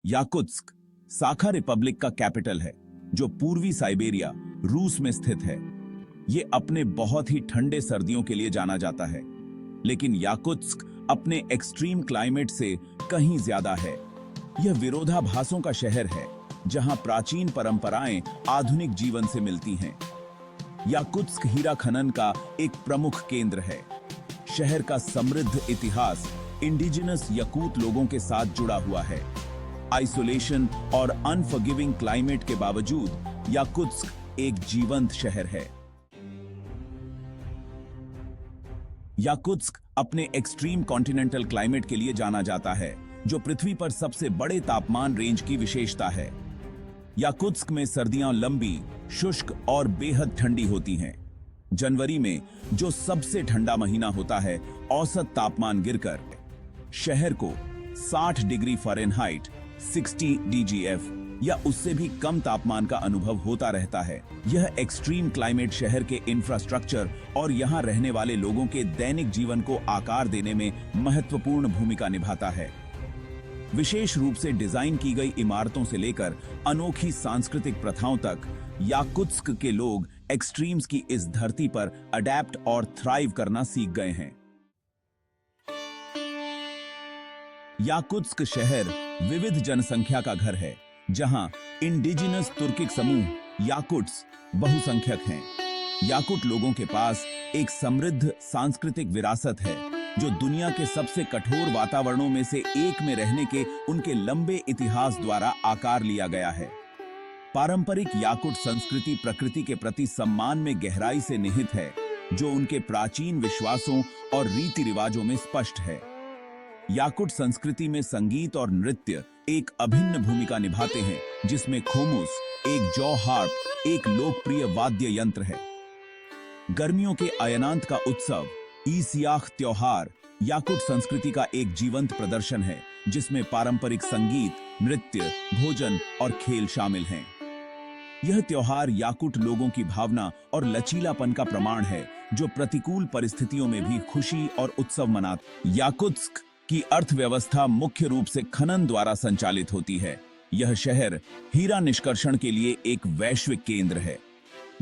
Yakutsk साखा Republic का capital है, जो पूर्वी साइबेरिया, रूस में स्थित है। ये अपने बहुत ही ठंडे सर्दियों के लिए जाना जाता है, लेकिन याकुत्स्क अपने एक्सट्रीम क्लाइमेट से कहीं ज्यादा है। यह विरोधाभासों का शहर है, जहां प्राचीन परंपराएं आधुनिक जीवन से मिलती हैं। याकुत्स्क हीरा खनन का एक प्रमुख केंद्र है। शहर का समृद्ध इतिहास इंडिजिनस यकूत लोगों के साथ जुड़ा हुआ है। आइसोलेशन और अनफॉरगिविंग क्लाइमेट के बावजूद याकुत्स्क एक जीवंत शहर है। याकुत्स्क अपने एक्सट्रीम कॉन्टिनेंटल क्लाइमेट के लिए जाना जाता है, जो पृथ्वी पर सबसे बड़े तापमान रेंज की विशेषता है। याकुत्स्क में सर्दियां लंबी, शुष्क और बेहद ठंडी होती हैं। जनवरी में, जो सबसे ठंडा महीना होता है, औसत तापमान गिरकर शहर को 60 डिग्री फ़ारेनहाइट 60 DGF या उससे भी कम तापमान का अनुभव होता रहता है। यह एक्सट्रीम क्लाइमेट शहर के इंफ्रास्ट्रक्चर और यहां रहने वाले लोगों के दैनिक जीवन को आकार देने में महत्वपूर्ण भूमिका निभाता है। विशेष रूप से डिजाइन की गई इमारतों से लेकर अनोखी सांस्कृतिक प्रथाओं तक, याकुत्स्क के लोग एक्सट्रीम्स की इस धरती पर अडेप्ट और थ्राइव करना सीख गए हैं। याकुत्स्क शहर विविध जनसंख्या का घर है, जहां इंडिजिनस तुर्किक समूह याकुट्स बहुसंख्यक हैं। याकुट लोगों के पास एक समृद्ध सांस्कृतिक विरासत है, जो दुनिया के सबसे कठोर वातावरणों में से एक में रहने के उनके लंबे इतिहास द्वारा आकार लिया गया है। पारंपरिक याकुट संस्कृति प्रकृति के प्रति सम्मान में गहराई से निहित है, जो उनके प्राचीन विश्वासों और रीति रिवाजों में स्पष्ट है। याकुट संस्कृति में संगीत और नृत्य एक अभिन्न भूमिका निभाते हैं, जिसमें खोमुस, एक जौ हार्प, एक लोकप्रिय वाद्य यंत्र है। गर्मियों के अयनांत का उत्सव ईसियाख त्योहार याकुट संस्कृति का एक जीवंत प्रदर्शन है, जिसमें पारंपरिक संगीत, नृत्य, भोजन और खेल शामिल हैं। यह त्योहार याकुट लोगों की भावना और लचीलापन का प्रमाण है, जो प्रतिकूल परिस्थितियों में भी खुशी और उत्सव मनाते। याकुत्स्क की अर्थव्यवस्था मुख्य रूप से खनन द्वारा संचालित होती है। यह शहर हीरा निष्कर्षण के लिए एक वैश्विक केंद्र है।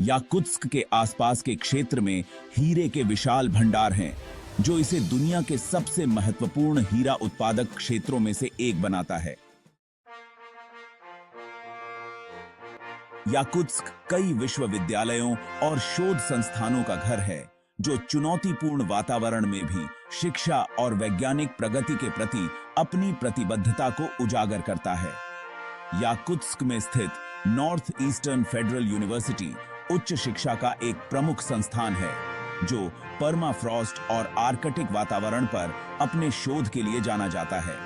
याकुत्स्क के आसपास के क्षेत्र में हीरे के विशाल भंडार हैं, जो इसे दुनिया के सबसे महत्वपूर्ण हीरा उत्पादक क्षेत्रों में से एक बनाता है। याकुत्स्क कई विश्वविद्यालयों और शोध संस्थानों का घर है, जो चुनौतीपूर्ण वातावरण में भी शिक्षा और वैज्ञानिक प्रगति के प्रति अपनी प्रतिबद्धता को उजागर करता है। याकुत्स्क में स्थित नॉर्थ ईस्टर्न फेडरल यूनिवर्सिटी उच्च शिक्षा का एक प्रमुख संस्थान है, जो परमाफ्रॉस्ट और आर्कटिक वातावरण पर अपने शोध के लिए जाना जाता है।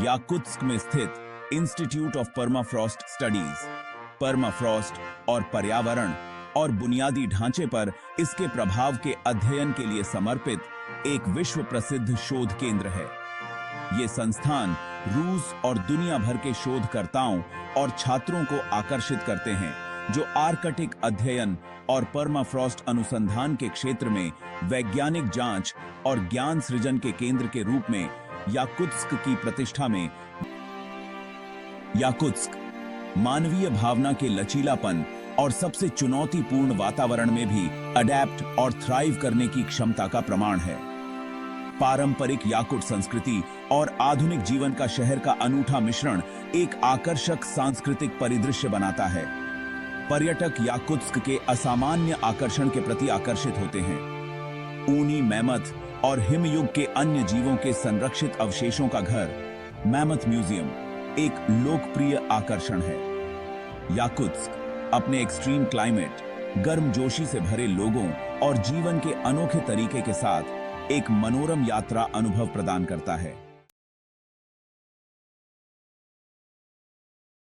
याकुत्स्क में स्थित institute of permafrost studies permafrost और पर्यावरण और बुनियादी ढांचे पर इसके प्रभाव के अध्ययन के लिए समर्पित एक विश्व प्रसिद्ध शोध केंद्र है। ये संस्थान रूस और दुनिया भर के शोधकर्ताओं और छात्रों को आकर्षित करते हैं, जो आर्कटिक अध्ययन और परमाफ्रॉस्ट अनुसंधान के क्षेत्र में वैज्ञानिक जांच और ज्ञान सृजन के केंद्र के रूप में याकुत्स्क की प्रतिष्ठा में। याकुत्स्क मानवीय भावना के लचीलापन और सबसे चुनौतीपूर्ण वातावरण में भी अडेप्ट और थ्राइव करने की क्षमता का प्रमाण है। पारंपरिक याकुट संस्कृति और आधुनिक जीवन का शहर का अनूठा मिश्रण एक आकर्षक सांस्कृतिक परिदृश्य बनाता है। पर्यटक याकुत्स्क के असामान्य आकर्षण के प्रति आकर्षित होते हैं। ऊनी मैमथ और हिमयुग के अन्य जीवों के संरक्षित अवशेषों का घर, मैमथ म्यूजियम, एक लोकप्रिय आकर्षण है। याकुत्स्क अपने एक्सट्रीम क्लाइमेट, गर्मजोशी से भरे लोगों और जीवन के अनोखे तरीके के साथ एक मनोरम यात्रा अनुभव प्रदान करता है।